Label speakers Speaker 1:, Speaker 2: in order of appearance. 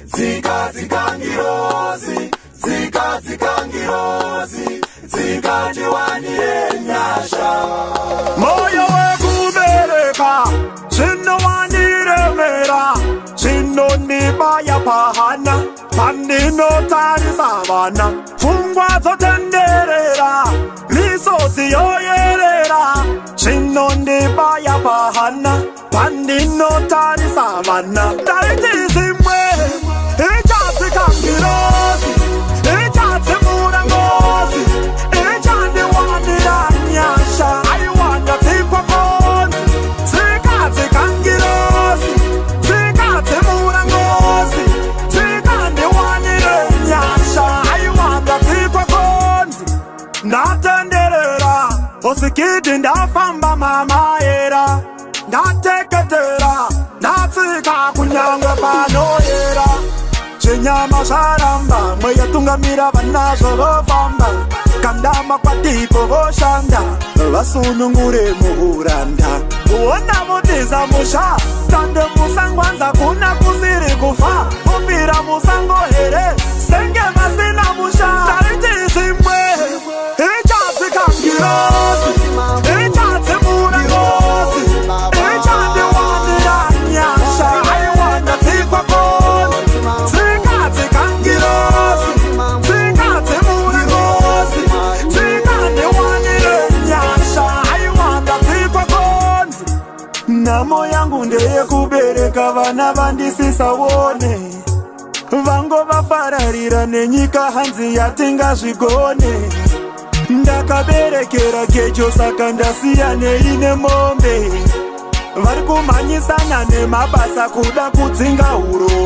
Speaker 1: Zika zikangirozi, zika zikangirozi, zika jiwanire nyasha.
Speaker 2: Moyo wekubereka, chino waniremera, chino nibaya pahana, pandino tarisa vana, fungwa zotenderera, misozi yoyerera, chino nibaya pahana, pandino tarisa vana. Dariti zimwe, ijatsi kangirozi, ijatsi murangozi, ijandi wanira nyasha. I wanda zikwa konzi, zikatsi kangirozi, zikatsi murangozi, zikandi wanira nyasha. I wanda zikwa konzi, ndatenderera, osikidi ndafamba mama era, ndateketera, ndatsika kunyanga panoera. Chinyama sharamba, mweya tungamira vanazo vofamba, kandama kwa tipo voshanda, vasunungure muhuranda. Uona mutiza musha, tande musangwanza kuna kusiri kufa, mupira musango here, senge masina musha. Dariti zimwe, ijatsi kangirozi, ijatsi murangozi, ijandi wanira nyasha. I wanda zikwa konzi, zikatsi kangirozi, zikatsi murangozi, zikandi wanire nyasha. I wanda zikwa konzi. Namo yangu ndeye kubereka vana vandisisawone, vango vafararira nenyika hanzi yatinga zvigone. Ndakaberekera kecho saka ndasiyane ine mombe, vari kumhanyisana nemabasa kuda kudzinga urombe.